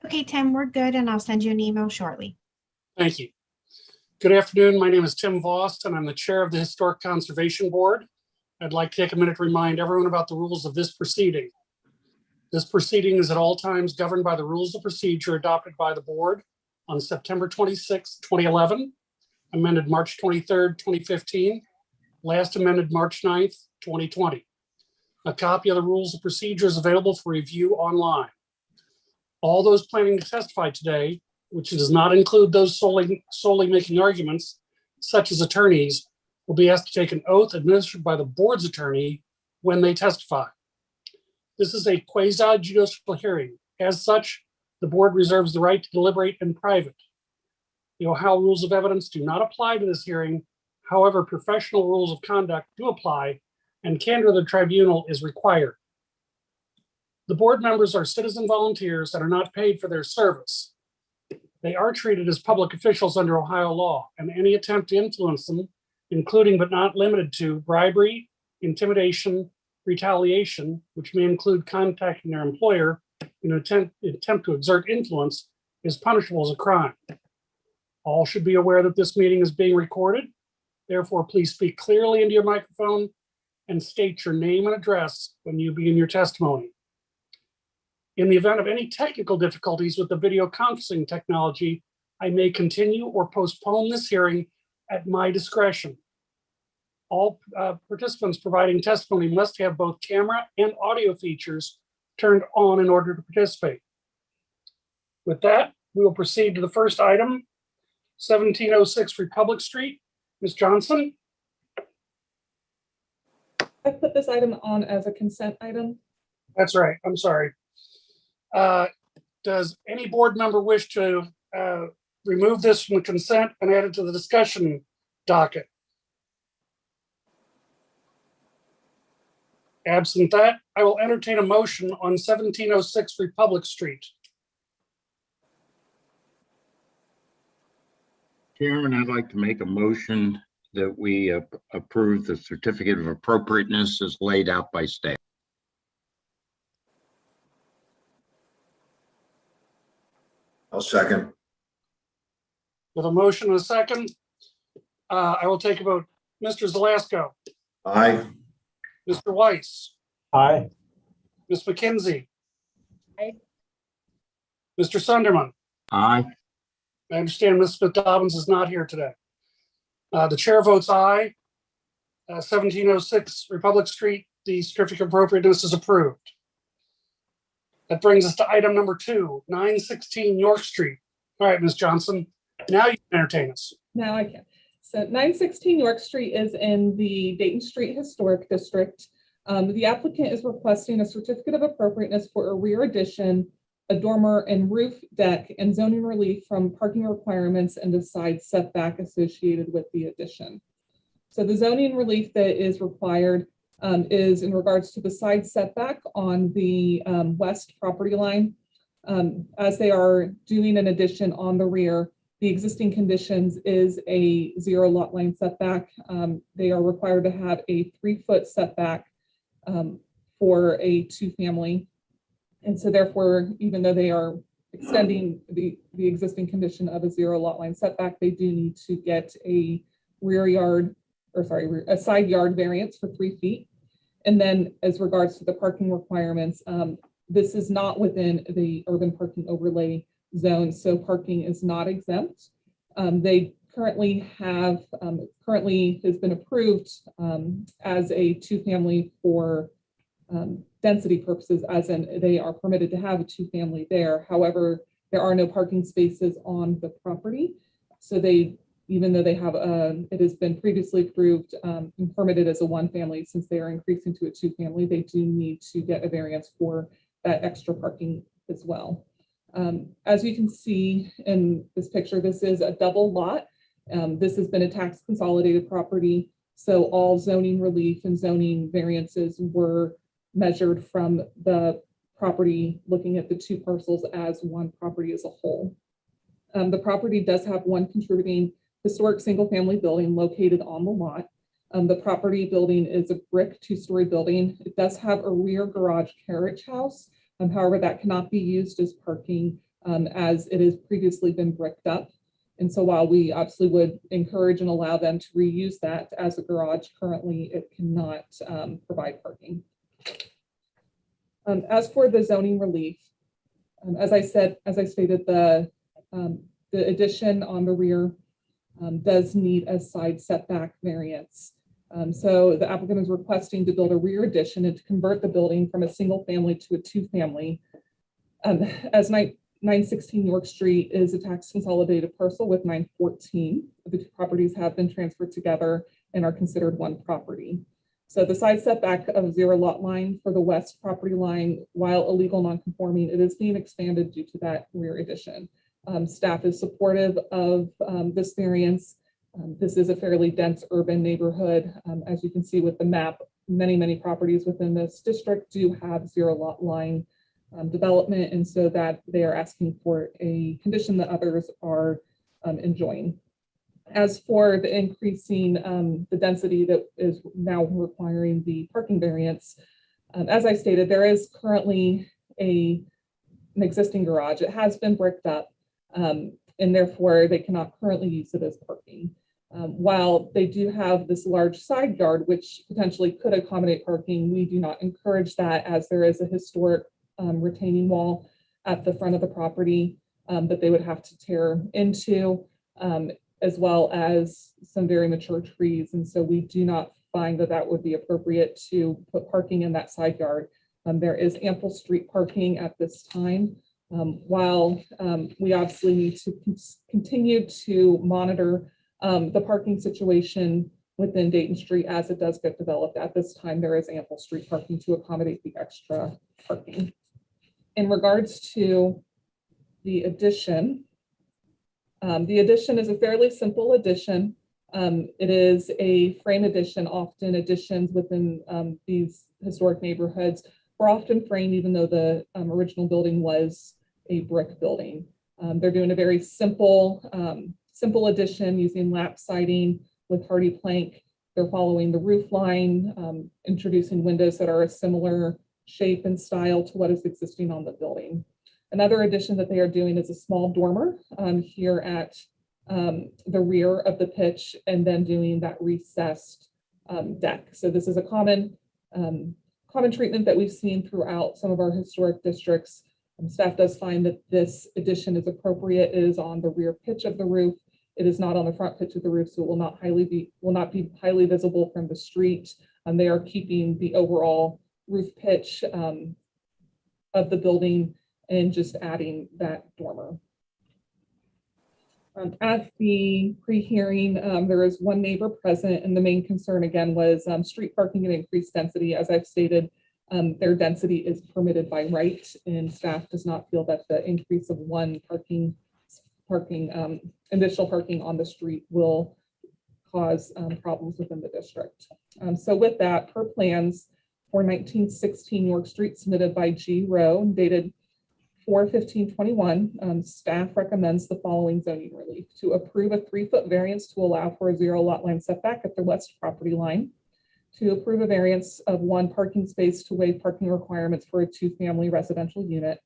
Okay, Tim, we're good, and I'll send you an email shortly. Thank you. Good afternoon. My name is Tim Vost, and I'm the chair of the Historic Conservation Board. I'd like to take a minute to remind everyone about the rules of this proceeding. This proceeding is at all times governed by the rules of procedure adopted by the board on September 26, 2011, amended March 23rd, 2015, last amended March 9th, 2020. A copy of the rules of procedure is available for review online. All those planning to testify today, which does not include those solely making arguments, such as attorneys, will be asked to take an oath administered by the board's attorney when they testify. This is a quasi-judicial hearing. As such, the board reserves the right to deliberate in private. The Ohio rules of evidence do not apply to this hearing. However, professional rules of conduct do apply, and candor of the tribunal is required. The board members are citizen volunteers that are not paid for their service. They are treated as public officials under Ohio law, and any attempt to influence them, including but not limited to bribery, intimidation, retaliation, which may include contacting their employer in an attempt to exert influence, is punishable as a crime. All should be aware that this meeting is being recorded. Therefore, please speak clearly into your microphone and state your name and address when you begin your testimony. In the event of any technical difficulties with the video conferencing technology, I may continue or postpone this hearing at my discretion. All participants providing testimony must have both camera and audio features turned on in order to participate. With that, we will proceed to the first item, 1706 Republic Street. Ms. Johnson? I put this item on as a consent item. That's right. I'm sorry. Does any board member wish to remove this from the consent and add it to the discussion docket? Absent that, I will entertain a motion on 1706 Republic Street. Chairman, I'd like to make a motion that we approve the certificate of appropriateness as laid out by staff. I'll second. With a motion and a second, I will take a vote. Mr. Zelasco. Aye. Mr. Weiss. Aye. Ms. McKenzie. Aye. Mr. Sunderman. Aye. I understand Ms. Smith Dobbins is not here today. The chair votes aye. 1706 Republic Street, the certificate of appropriateness is approved. That brings us to item number 2, 916 York Street. All right, Ms. Johnson, now you can entertain us. Now I can. So 916 York Street is in the Dayton Street Historic District. The applicant is requesting a certificate of appropriateness for a rear addition, a dormer and roof deck, and zoning relief from parking requirements and the side setback associated with the addition. So the zoning relief that is required is in regards to the side setback on the west property line. As they are doing an addition on the rear, the existing conditions is a 0 lot line setback. They are required to have a 3-foot setback for a 2-family. And so therefore, even though they are extending the existing condition of a 0 lot line setback, they do need to get a a side yard variance for 3 feet. And then as regards to the parking requirements, this is not within the urban parking overlay zone, so parking is not exempt. They currently has been approved as a 2-family for density purposes, as in they are permitted to have a 2-family there. However, there are no parking spaces on the property. So even though they have it has been previously approved and permitted as a 1-family, since they are increasing to a 2-family, they do need to get a variance for that extra parking as well. As you can see in this picture, this is a double lot. This has been a tax consolidated property. So all zoning relief and zoning variances were measured from the property, looking at the 2 parcels as one property as a whole. The property does have one contributing historic single-family building located on the lot. The property building is a brick 2-story building. It does have a rear garage carriage house. However, that cannot be used as parking as it has previously been bricked up. And so while we absolutely would encourage and allow them to reuse that as a garage, currently it cannot provide parking. As for the zoning relief, as I stated, the addition on the rear does need a side setback variance. So the applicant is requesting to build a rear addition and to convert the building from a single family to a two-family. As 916 York Street is a tax consolidated parcel with 914. The two properties have been transferred together and are considered one property. So the side setback of 0 lot line for the west property line, while illegal non-conforming, it is being expanded due to that rear addition. Staff is supportive of this variance. This is a fairly dense urban neighborhood. As you can see with the map, many properties within this district do have 0 lot line development, and so that they are asking for a condition that others are enjoying. As for the increasing the density that is now requiring the parking variance, as I stated, there is currently an existing garage. It has been bricked up, and therefore they cannot currently use it as parking. While they do have this large side yard, which potentially could accommodate parking, we do not encourage that, as there is a historic retaining wall at the front of the property that they would have to tear into, as well as some very mature trees. And so we do not find that that would be appropriate to put parking in that side yard. There is ample street parking at this time. While we obviously need to continue to monitor the parking situation within Dayton Street as it does get developed, at this time there is ample street parking to accommodate the extra parking. In regards to the addition is a fairly simple addition. It is a frame addition. Often additions within these historic neighborhoods are often framed, even though the original building was a brick building. They're doing a very simple addition using lap siding with hardy plank. They're following the roof line, introducing windows that are a similar shape and style to what is existing on the building. Another addition that they are doing is a small dormer here at the rear of the pitch, and then doing that recessed deck. So this is a common treatment that we've seen throughout some of our historic districts. Staff does find that this addition is appropriate. It is on the rear pitch of the roof. It is not on the front pitch of the roof, so it will not be highly visible from the street. And they are keeping the overall roof pitch of the building and just adding that dormer. At the pre-hearing, there is one neighbor present, and the main concern again was street parking and increased density. As I've stated, their density is permitted by right, and staff does not feel that the increase of one additional parking on the street will cause problems within the district. So with that, per plans for 1916 York Street submitted by G. Rowe, dated 4/15/21, staff recommends the following zoning relief: to approve a 3-foot variance to allow for a 0 lot line setback at the west property line, to approve a variance of 1 parking space to waive parking requirements for a 2-family residential unit.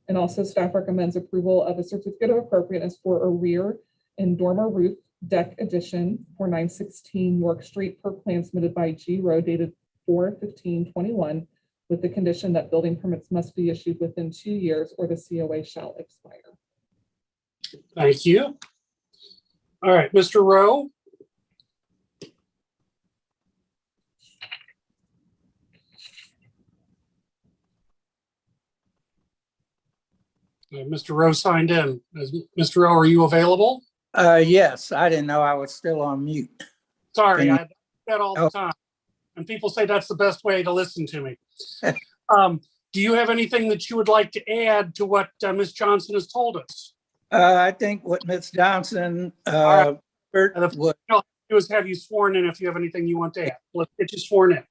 And also staff recommends approval of a certificate of appropriateness for a rear and dormer roof deck addition for 916 York Street per plan submitted by G. Rowe, dated 4/15/21, with the condition that building permits must be issued within 2 years or the COA shall expire. Thank you. All right, Mr. Rowe. Mr. Rowe signed in. Mr. Rowe, are you available? Yes, I didn't know I was still on mute. Sorry, Can I do that all the time. And people say that's the best way to listen to me. Do you have anything that you would like to add to what Ms. Johnson has told us? I think what Ms. Johnson All would, I'll do is have you sworn in if you have anything you want to add. Let's get you sworn in.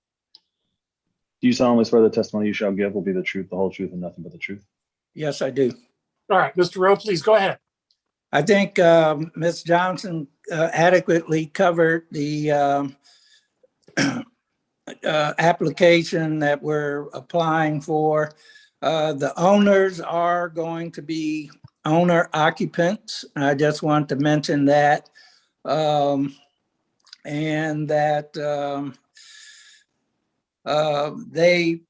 Do you solemnly swear the testimony you shall give will be the truth, the whole truth, and nothing but the truth? yes, I do. All right, Mr. Rowe, please go ahead. I think Ms. Johnson adequately covered the application that we're applying for. The owners are going to be owner occupants. I just want to mention that. And that they,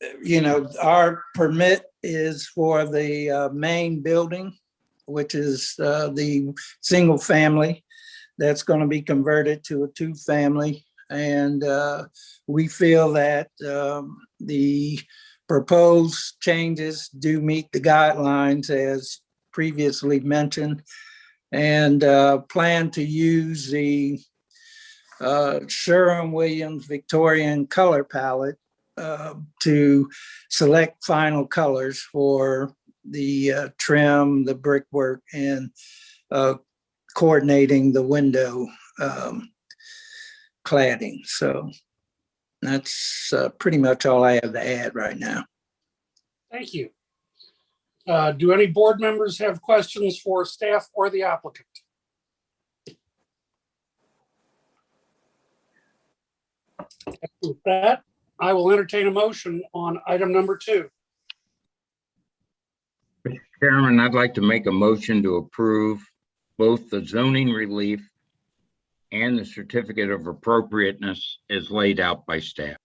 our permit is for the main building, which is the single family that's going to be converted to a two-family. And we feel that the proposed changes do meet the guidelines as previously mentioned, and plan to use the Sherwin-Williams Victorian color palette to select final colors for the trim, the brickwork, and coordinating the window cladding. So that's pretty much all I have to add right now. Thank you. Do any board members have questions for staff or the applicant? With that, I will entertain a motion on item number 2. Mr. Chairman, I'd like to make a motion to approve both the zoning relief and the certificate of appropriateness as laid out by staff.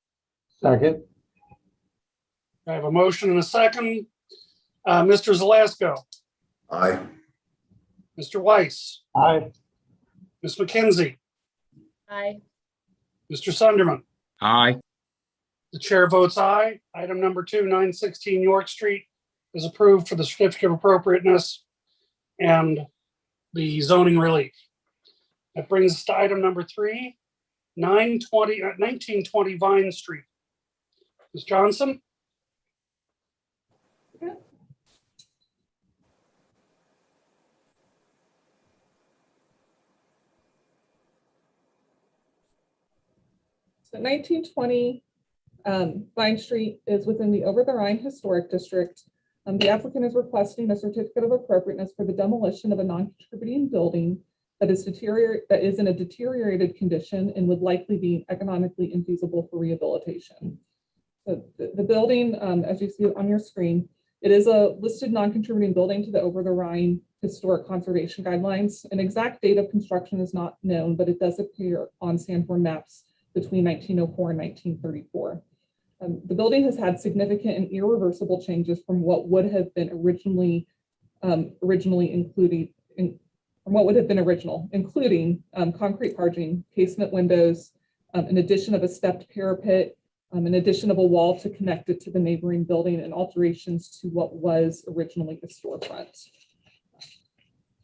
Second. I have a motion and a second. Mr. Zelasco, Aye. Mr. Weiss, Aye. Ms. McKenzie, Aye. Mr. Sunderman. Aye. The chair votes aye. Item number 2, 916 York Street is approved for the certificate of appropriateness and the zoning relief. That brings us to item number 3, 1920 Vine Street. Ms. Johnson? So 1920 Vine Street is within the Over the Rhine Historic District. The applicant is requesting a certificate of appropriateness for the demolition of a non-contributing building that is in a deteriorated condition and would likely be economically infeasible for rehabilitation. So the building, as you see on your screen, it is a listed non-contributing building to the Over the Rhine Historic Conservation Guidelines. An exact date of construction is not known, but it does appear on Sanborn maps between 1904 and 1934. The building has had significant and irreversible changes from what would have been including concrete parging, casement windows, an addition of a stepped parapet, an addition of a wall to connect it to the neighboring building, and alterations to what was originally a storefront.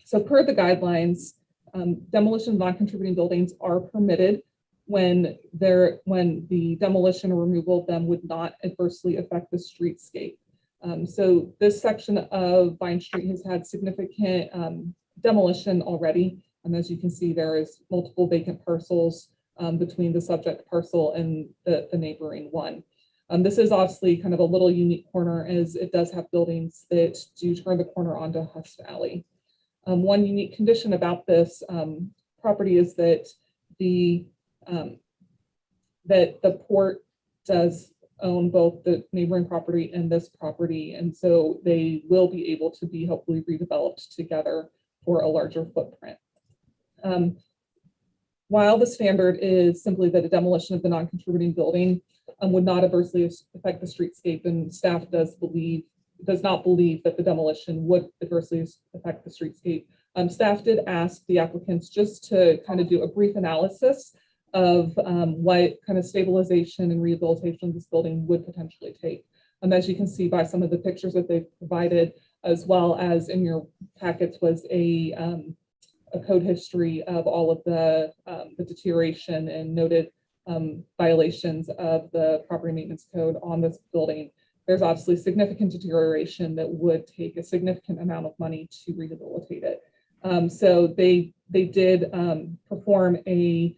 So per the guidelines, demolition of non-contributing buildings are permitted when the demolition or removal of them would not adversely affect the streetscape. So this section of Vine Street has had significant demolition already. And as you can see, there is multiple vacant parcels between the subject parcel and the neighboring one. This is obviously kind of a little unique corner, as it does have buildings that do turn the corner onto Hust Alley. One unique condition about this property is that the port does own both the neighboring property and this property, and so they will be able to be hopefully redeveloped together for a larger footprint. While the standard is simply that a demolition of the non-contributing building would not adversely affect the streetscape, and staff does not believe that the demolition would adversely affect the streetscape. Staff did ask the applicants just to kind of do a brief analysis of what kind of stabilization and rehabilitation of this building would potentially take. As you can see by some of the pictures that they've provided, as well as in your packets was a code history of all of the deterioration and noted violations of the property maintenance code on this building. There's obviously significant deterioration that would take a significant amount of money to rehabilitate it. So they did perform a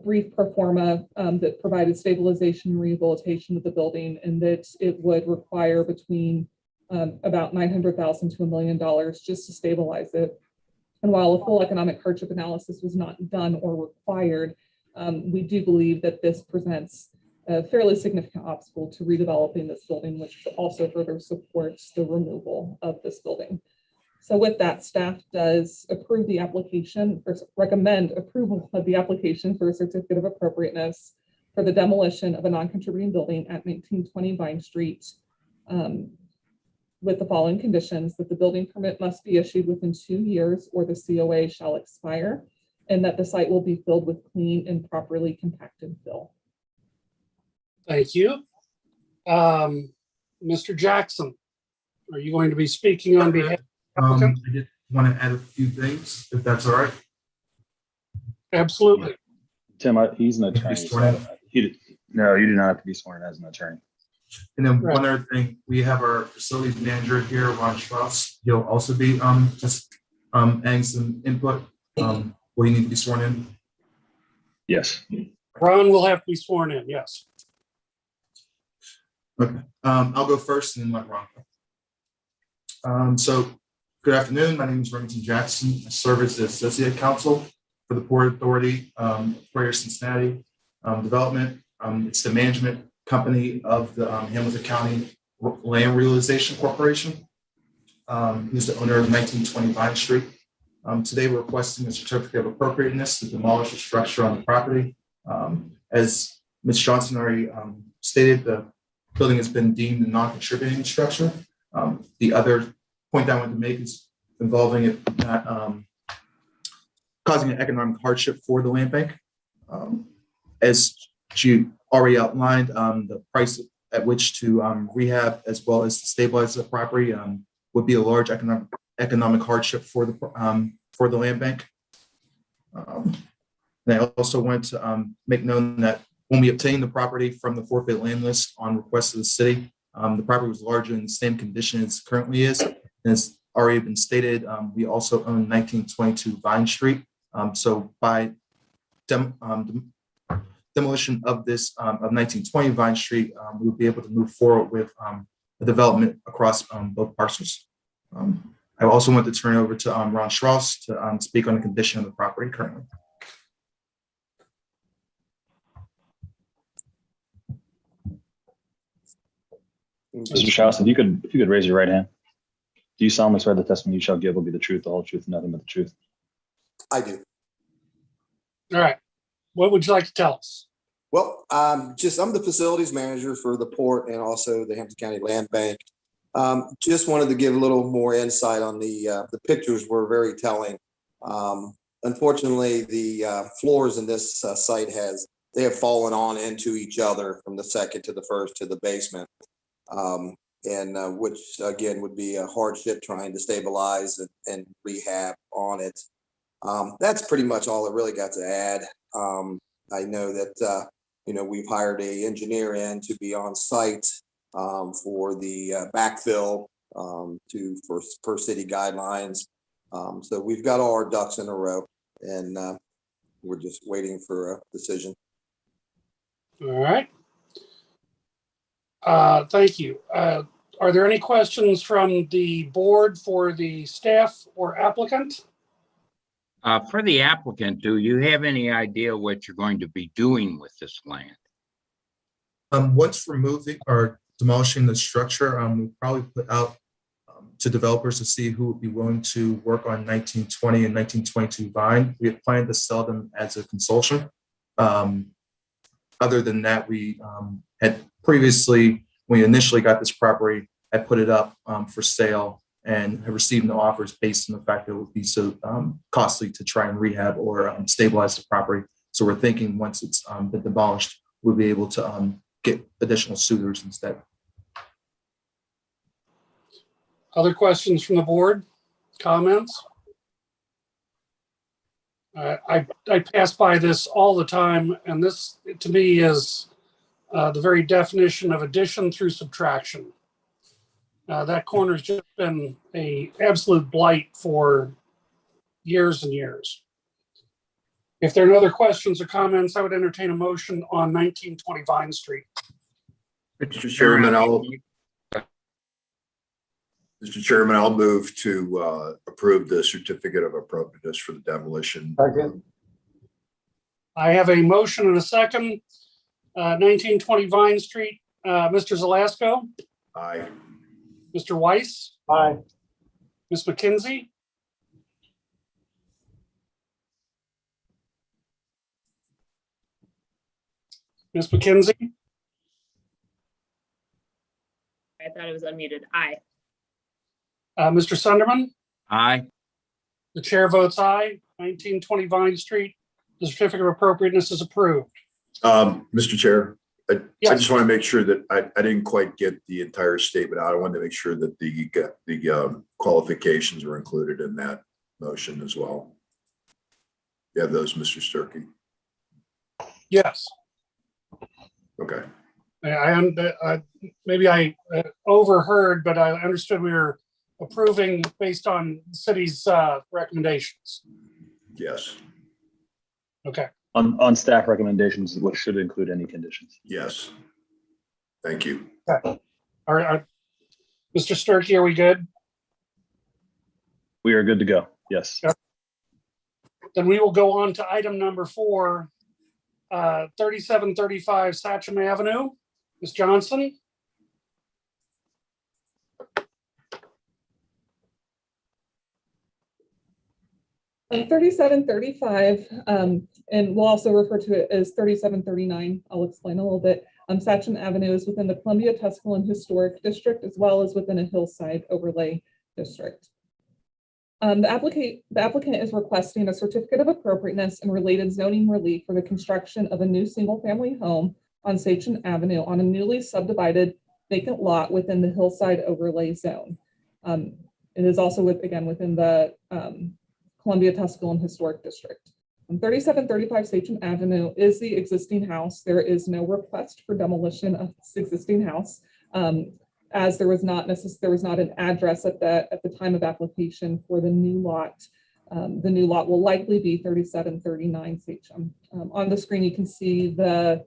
brief pro forma that provided stabilization and rehabilitation of the building, and that it would require between about $900,000 to $1 million just to stabilize it. And while a full economic hardship analysis was not done or required, we do believe that this presents a fairly significant obstacle to redeveloping this building, which also further supports the removal of this building. So with that, staff does approve the application or recommend approval of the application for a certificate of appropriateness for the demolition of a non-contributing building at 1920 Vine Street, with the following conditions: that the building permit must be issued within 2 years or the COA shall expire, and that the site will be filled with clean and properly compacted fill. Thank you. Mr. Jackson, are you going to be speaking on behalf? I just want to add a few things, if that's all right. Absolutely. Tim, he's an attorney. sworn in? No, you do not have to be sworn in as an attorney. And then Right. one other thing, we have our facilities manager here, Ron Strauss. He'll also be just adding some input. Will you need to be sworn in? Yes. Ron will have to be sworn in, yes. Okay, I'll go first and then let Ron go. So good afternoon. My name is Remington Jackson. I serve as the Associate Counsel for the Port Authority, Greater Cincinnati Development. It's the management company of the Hamilton County Land Realization Corporation. Who's the owner of 1920 Vine Street. Today, we're requesting a certificate of appropriateness to demolish the structure on the property. As Ms. Johnson already stated, the building has been deemed a non-contributing structure. The other point that I wanted to make is involving it not causing an economic hardship for the land bank. As she already outlined, the price at which to rehab as well as to stabilize the property would be a large economic hardship for the land bank. And I also want to make known that when we obtained the property from the forfeit land list on request of the city, the property was largely in the same condition as it currently is. And it's already been stated, we also own 1922 Vine Street. So by demolition of this of 1920 Vine Street, we will be able to move forward with the development across both parcels. I also want to turn it over to Ron Strauss to speak on the condition of the property currently. Mr. Strauss, if you could raise your right hand. Do you solemnly swear the testimony you shall give will be the truth, the whole truth, and nothing but the truth? I do. All right. What would you like to tell us? Well, I'm the facilities manager for the port and also the Hampton County Land Bank. Just wanted to give a little more insight on the pictures were very telling. Unfortunately, the floors in this site they have fallen on into each other from the second to the first to the basement. And which again would be a hardship trying to stabilize and rehab on it. That's pretty much all I really got to add. I know that we've hired an engineer in to be on site for the backfill per city guidelines. So we've got all our ducks in a row, and we're just waiting for a decision. All right. Thank you. Are there any questions from the board for the staff or applicant? For the applicant, do you have any idea what you're going to be doing with this land? Once removing or demolishing the structure, we'll probably put out to developers to see who would be willing to work on 1920 and 1922 Vine. We had planned to sell them as a consortium. Other than that, we had previously, when we initially got this property, I put it up for sale and have received no offers based on the fact that it would be so costly to try and rehab or stabilize the property. So we're thinking once it's been demolished, we'll be able to get additional suitors instead. Other questions from the board? Comments? I pass by this all the time, and this to me is the very definition of addition through subtraction. That corner's just been an absolute blight for years and years. If there are no other questions or comments, I would entertain a motion on 1920 Vine Street. Mr. Chairman, I'll move to approve the certificate of appropriateness for the demolition. I have a motion and a second. 1920 Vine Street, Mr. Zelasco, Aye. Mr. Weiss, Aye. Ms. McKenzie, Ms. McKenzie, I thought it was unmuted. Aye. Mr. Sunderman. Aye. The chair votes aye. 1920 Vine Street. The certificate of appropriateness is approved. Mr. Chair, I Yes. just want to make sure that I didn't quite get the entire statement. I wanted to make sure that the qualifications were included in that motion as well. You have those, Mr. Sturkey? Yes. Okay. Maybe I overheard, but I understood we were approving based on the city's recommendations. Yes. Okay. On staff recommendations, which should include any conditions. Yes. Thank you. All right. Mr. Sturkey, are we good? We are good to go. Yes. Yep. Then we will go on to item number 4, 3735 Satcham Avenue. Ms. Johnson? On 3735, and we'll also refer to it as 3739. I'll explain a little bit. Satcham Avenue is within the Columbia Tusculum Historic District, as well as within a hillside overlay district. The applicant is requesting a certificate of appropriateness and related zoning relief for the construction of a new single-family home on Satcham Avenue on a newly subdivided vacant lot within the hillside overlay zone. It is also within the Columbia Tusculum Historic District. 3735 Satcham Avenue is the existing house. There is no request for demolition of this existing house, as there was not an address at the time of application for the new lot. The new lot will likely be 3739 Satcham. On the screen, you can see the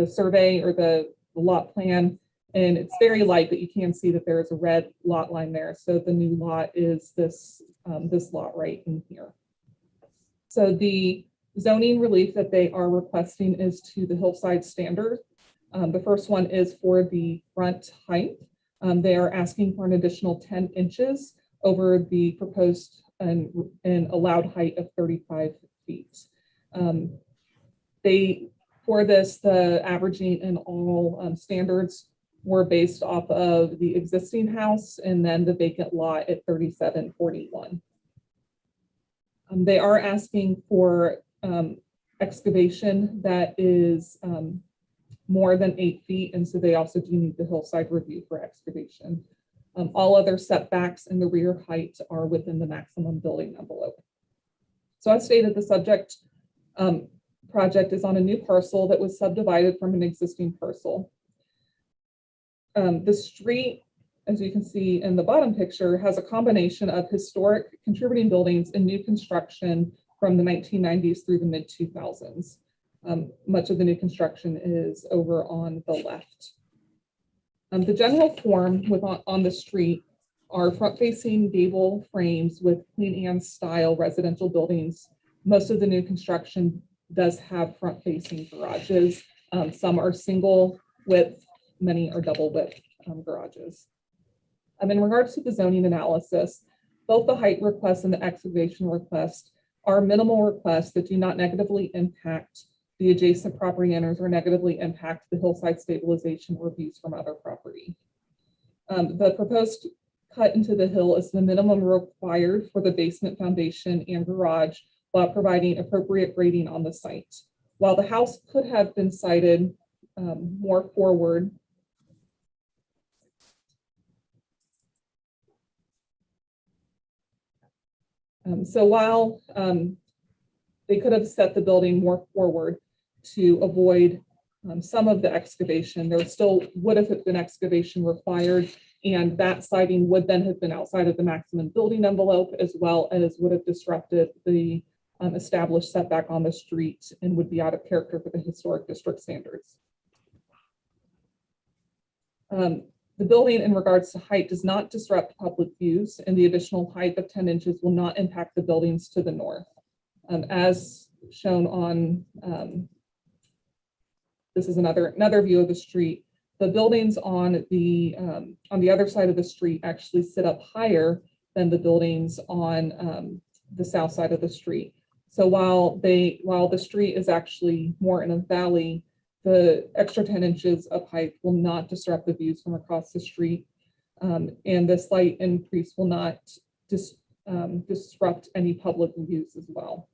survey or the lot plan, and it's very light, but you can see that there is a red lot line there. So the new lot is this lot right in here. So the zoning relief that they are requesting is to the hillside standard. The first one is for the front height. They are asking for an additional 10 inches over the proposed and allowed height of 35 feet. For this, the averaging in all standards were based off of the existing house and then the vacant lot at 3741. They are asking for excavation that is more than 8 feet, and so they also do need the hillside review for excavation. All other setbacks in the rear height are within the maximum building envelope. So as stated, the subject project is on a new parcel that was subdivided from an existing parcel. The street, as you can see in the bottom picture, has a combination of historic contributing buildings and new construction from the 1990s through the mid-2000s. Much of the new construction is over on the left. The general form on the street are front-facing gable frames with Queen Anne style residential buildings. Most of the new construction does have front-facing garages. Some are single width, many are double width garages. In regards to the zoning analysis, both the height request and the excavation request are minimal requests that do not negatively impact the adjacent property owners or negatively impact the hillside stabilization or views from other property. The proposed cut into the hill is the minimum required for the basement foundation and garage while providing appropriate grading on the site. While the house could have been sited more forward, so while they could have set the building more forward to avoid some of the excavation, there still would have been excavation required, and that siding would then have been outside of the maximum building envelope, as well as would have disrupted the established setback on the street and would be out of character for the historic district standards. The building in regards to height does not disrupt public views, and the additional height of 10 inches will not impact the buildings to the north. As shown on this is another view of the street. The buildings on the other side of the street actually sit up higher than the buildings on the south side of the street. So while the street is actually more in a valley, the extra 10 inches of height will not disrupt the views from across the street. And the slight increase will not disrupt any public views as well.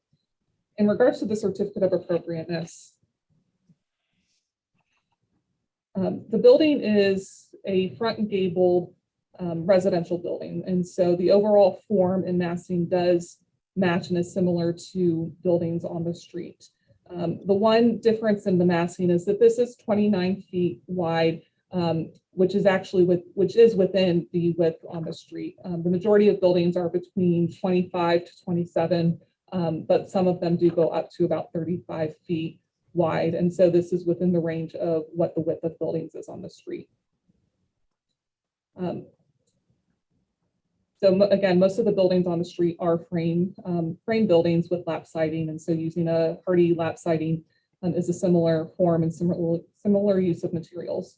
In regards to the certificate of appropriateness, the building is a front and gabled residential building. And so the overall form and massing does match and is similar to buildings on the street. The one difference in the massing is that this is 29 feet wide, which is within the width on the street. The majority of buildings are between 25 to 27, but some of them do go up to about 35 feet wide. And so this is within the range of what the width of buildings is on the street. So again, most of the buildings on the street are frame buildings with lap siding. And so using a hardy lap siding is a similar form and similar use of materials.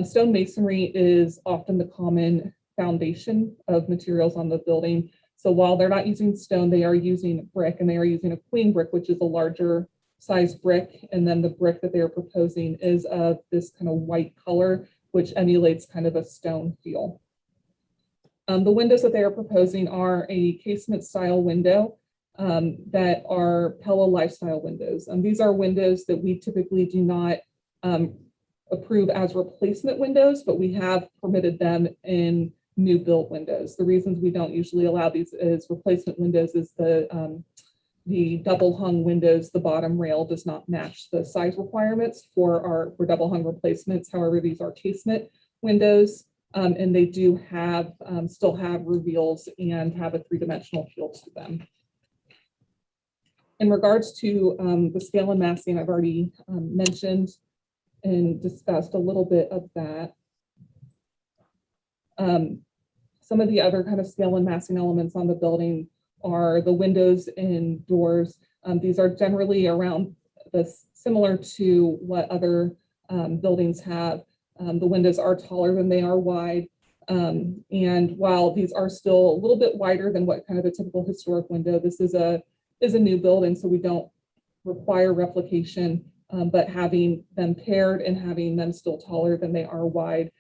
Stone masonry is often the common foundation of materials on the building. So while they're not using stone, they are using brick, and they are using a queen brick, which is a larger size brick. And then the brick that they are proposing is of this kind of white color, which emulates kind of a stone feel. The windows that they are proposing are a casement style window that are Pella lifestyle windows. These are windows that we typically do not approve as replacement windows, but we have permitted them in new build windows. The reasons we don't usually allow these as replacement windows is the double hung windows, the bottom rail does not match the size requirements for double hung replacements. However, these are casement windows. And they do have still have reveals and have a three-dimensional feel to them. In regards to the scale and massing, I've already mentioned and discussed a little bit of that. Some of the other kind of scale and massing elements on the building are the windows and doors. These are generally around similar to what other buildings have. The windows are taller than they are wide. And while these are still a little bit wider than what kind of a typical historic window, this is a new building, so we don't require replication, but having them paired and having them still taller than they are wide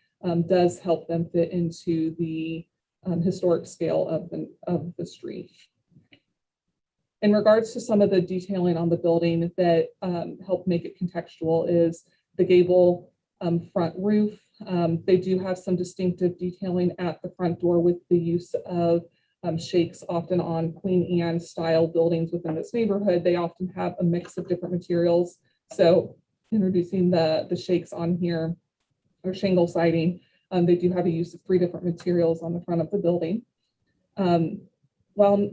does help them fit into the historic scale of the street. In regards to some of the detailing on the building that help make it contextual is the gable front roof. They do have some distinctive detailing at the front door with the use of shakes, often on Queen Anne style buildings within this neighborhood. They often have a mix of different materials. So introducing the shakes on here, or shingle siding, they do have a use of 3 different materials on the front of the building. While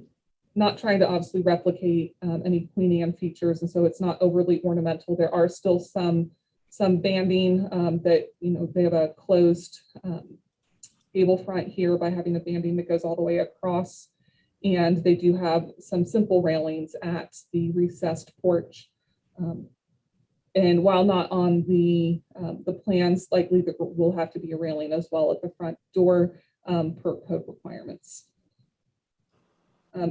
not trying to obviously replicate any Queen Anne features, and so it's not overly ornamental, there are still some banding that, they have a closed gable front here by having a banding that goes all the way across. And they do have some simple railings at the recessed porch. And while not on the plans, likely there will have to be a railing as well at the front door per code requirements.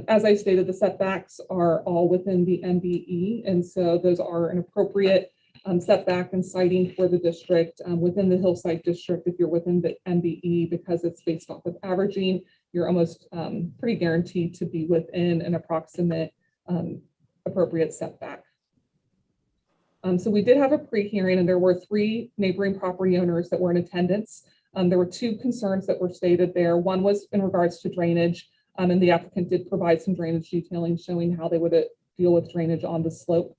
As I stated, the setbacks are all within the MBE, and so those are an appropriate setback and siting for the district. Within the Hillside district, if you're within the MBE, because it's based off of averaging, you're almost pretty guaranteed to be within an approximate appropriate setback. So we did have a pre-hearing, and there were 3 neighboring property owners that were in attendance. There were 2 concerns that were stated there. One was in regards to drainage, and the applicant did provide some drainage detailing showing how they would deal with drainage on the slope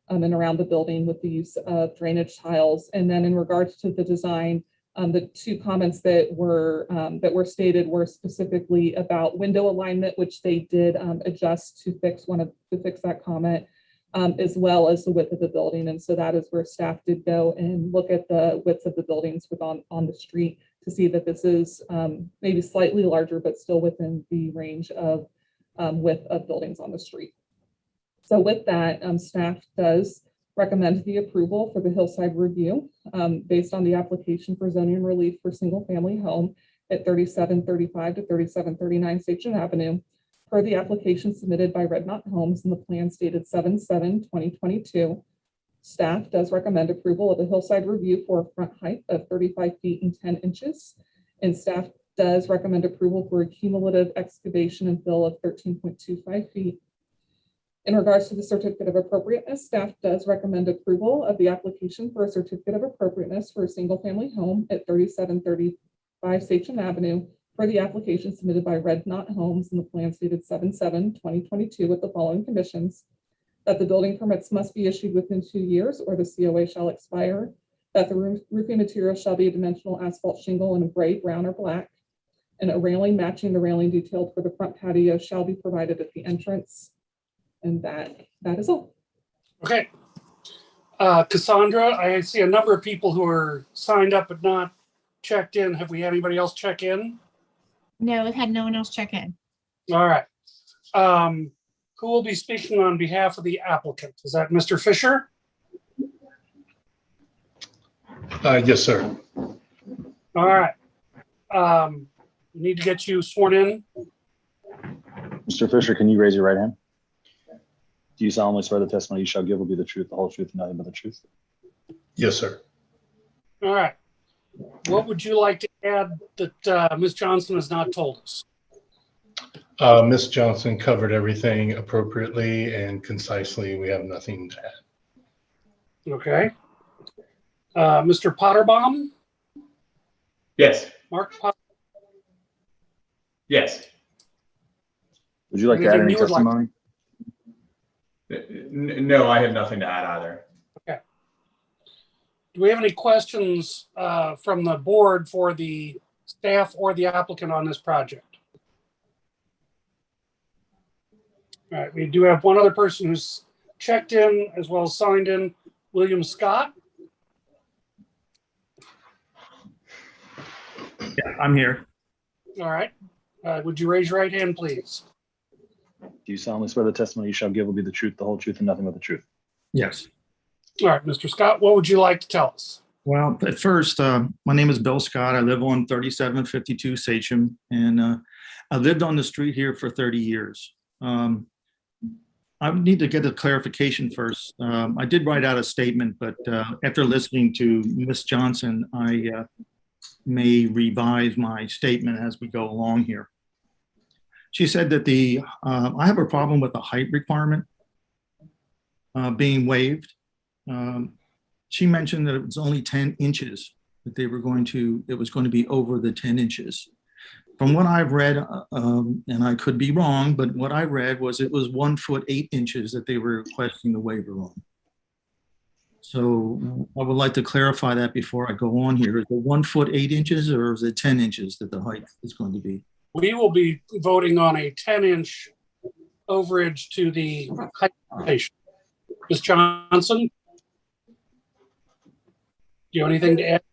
and around the building with the use of drainage tiles. And then in regards to the design, the 2 comments that were stated were specifically about window alignment, which they did adjust to fix that comment, as well as the width of the building. And so that is where staff did go and look at the widths of the buildings on the street to see that this is maybe slightly larger, but still within the range of width of buildings on the street. So with that, staff does recommend the approval for the hillside review based on the application for zoning relief for single-family home at 3735 to 3739 Sachem Avenue, per the application submitted by Red Knot Homes in the plan stated 7/7/2022. Staff does recommend approval of a hillside review for a front height of 35 feet and 10 inches. And staff does recommend approval for a cumulative excavation and fill of 13.25 feet. In regards to the certificate of appropriateness, staff does recommend approval of the application for a certificate of appropriateness for a single-family home at 3735 Sachem Avenue, for the application submitted by Red Knot Homes in the plan stated 7/7/2022 with the following conditions: that the building permits must be issued within 2 years or the COA shall expire, that the roofing material shall be a dimensional asphalt shingle in gray, brown, or black, and a railing matching the railing detailed for the front patio shall be provided at the entrance. And that is all. Okay. Cassandra, I see a number of people who are signed up but not checked in. Have we had anybody else check in? No, we've had no one else check in. All right. Who will be speaking on behalf of the applicant? Is that Mr. Fisher? Yes, sir. All right. We need to get you sworn in. Mr. Fisher, can you raise your right hand? Do you solemnly swear the testimony you shall give will be the truth, the whole truth, and nothing but the truth? Yes, sir. All right. What would you like to add that Ms. Johnson has not told us? Ms. Johnson covered everything appropriately and concisely. We have nothing to add. Okay. Mr. Potterbaum? Yes. Mark Potter? Yes. Would you like to add Anything any you would like- testimony? No, I have nothing to add either. Okay. Do we have any questions from the board for the staff or the applicant on this project? All right, we do have one other person who's checked in as well as signed in, William Scott. Yeah, I'm here. All right. Would you raise your right hand, please? Do you solemnly swear the testimony you shall give will be the truth, the whole truth, and nothing but the truth? Yes. All right, Mr. Scott, what would you like to tell us? Well, at first, my name is Bill Scott. I live on 3752 Sachem, and I lived on the street here for 30 years. I need to get a clarification first. I did write out a statement, but after listening to Ms. Johnson, I may revise my statement as we go along here. She said that I have a problem with the height requirement being waived. She mentioned that it was only 10 inches that it was going to be over the 10 inches. From what I've read, and I could be wrong, but what I read was it was 1 foot 8 inches that they were requesting the waiver on. So I would like to clarify that before I go on here. Is it 1 foot 8 inches or is it 10 inches that the height is going to be? We will be voting on a 10-inch overage to the height limitation. Ms. Johnson? Do you have anything to add?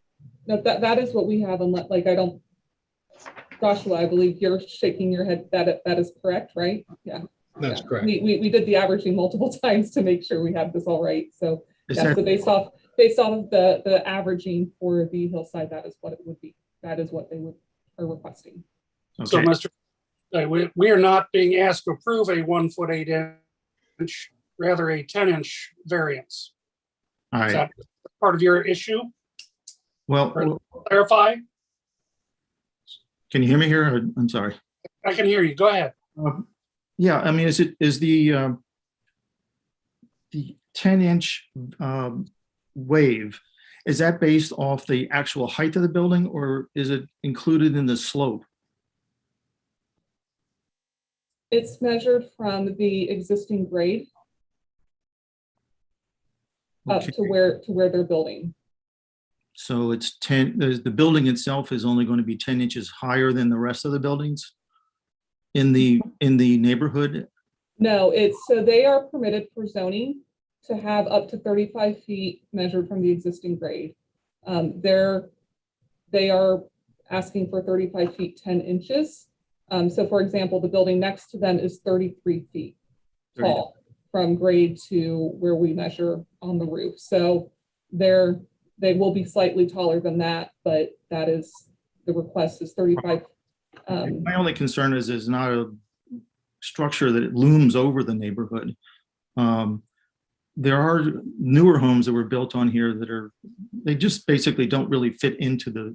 No, that is what we have, and Joshua, I believe you're shaking your head, that is correct, right? Yeah. That's Yeah. correct. We did the averaging multiple times to make sure we have this all right, so. Is Yeah, that- so based off of the averaging for the hillside, that is what it would be. That is what they are requesting. So, Okay. Mr. We are not being asked to approve a 1 foot 8 inch, rather a 10-inch variance. All Is right. that part of your issue? Well, Clarify? can you hear me here? I'm sorry. I can hear you. Go ahead. Yeah, I mean, is the 10-inch wave, is that based off the actual height of the building or is it included in the slope? It's measured from the existing grade up Okay. to where they're building. So it's 10, the building itself is only going to be 10 inches higher than the rest of the buildings in the neighborhood? No, so they are permitted for zoning to have up to 35 feet measured from the existing grade. They are asking for 35 feet, 10 inches. So for example, the building next to them is 33 feet tall from grade to where we measure on the roof. So they will be slightly taller than that, but that is, the request is 35. My only concern is not a structure that it looms over the neighborhood. There are newer homes that were built on here that they just basically don't really fit into the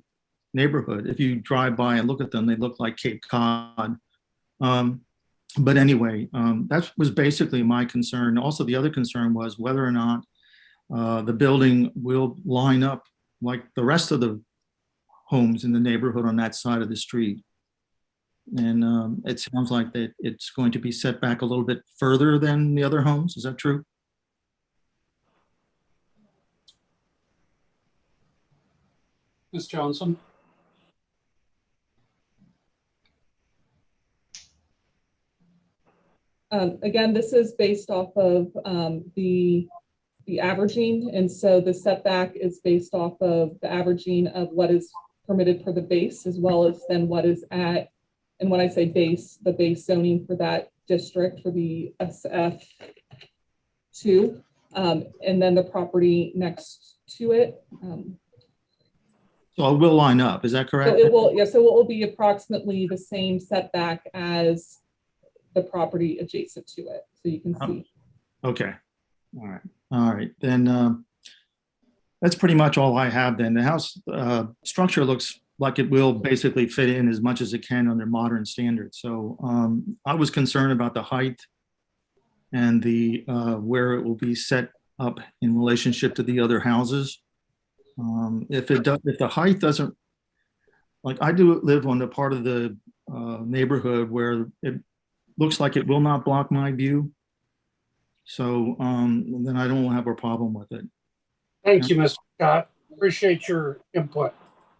neighborhood. If you drive by and look at them, they look like Cape Cod. But anyway, that was basically my concern. Also, the other concern was whether or not the building will line up like the rest of the homes in the neighborhood on that side of the street. And it sounds like that it's going to be set back a little bit further than the other homes. Is that true? Ms. Johnson? Again, this is based off of the averaging. And so the setback is based off of the averaging of what is permitted for the base, as well as then what is at, and when I say base, the base zoning for that district for the SF2, and then the property next to it. So it will line up, is that So correct? it will, yeah, so it will be approximately the same setback as the property adjacent to it. So you can see. Okay, all right, then that's pretty much all I have then. The house structure looks like it will basically fit in as much as it can under modern standards. So I was concerned about the height and the where it will be set up in relationship to the other houses. If the height doesn't, like I do live on the part of the neighborhood where it looks like it will not block my view. So then I don't have a problem with it. Thank you, Mr. Scott. Appreciate your input.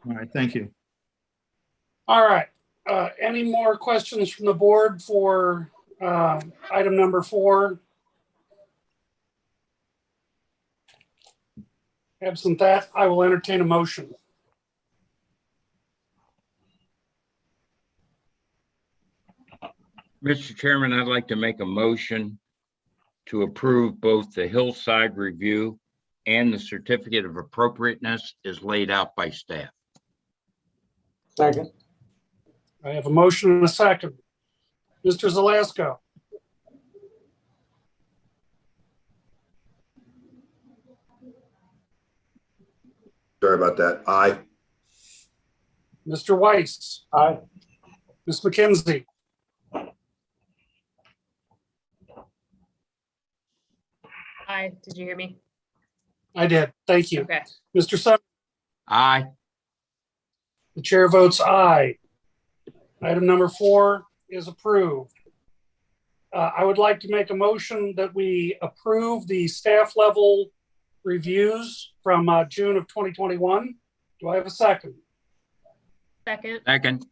All right, thank you. All right. Any more questions from the board for item number 4? Absent that, I will entertain a motion. Mr. Chairman, I'd like to make a motion to approve both the hillside review and the certificate of appropriateness as laid out by staff. Second. I have a motion and a second. Mr. Zelasco. Sorry about that. Aye. Mr. Weiss. Aye. Ms. McKenzie. Aye. Did you hear me? I did. Thank you. Okay. Mr. Sun. Aye. The chair votes aye. Item number 4 is approved. I would like to make a motion that we approve the staff level reviews from June of 2021. Do I have a second? Second. Second.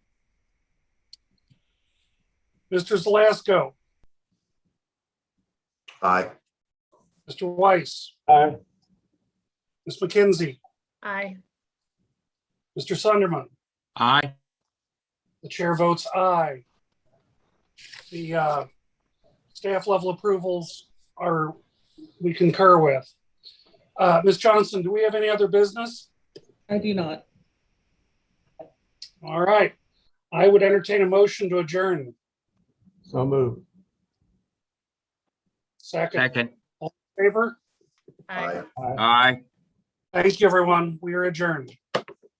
Mr. Zelasco. Aye. Mr. Weiss. Aye. Ms. McKenzie. Aye. Mr. Sunderman. Aye. The chair votes aye. The staff level approvals we concur with. Ms. Johnson, do we have any other business? I do not. All right. I would entertain a motion to adjourn. So moved. Second. Second. All in favor? Aye. Aye. Aye. Thank you, everyone. We are adjourned.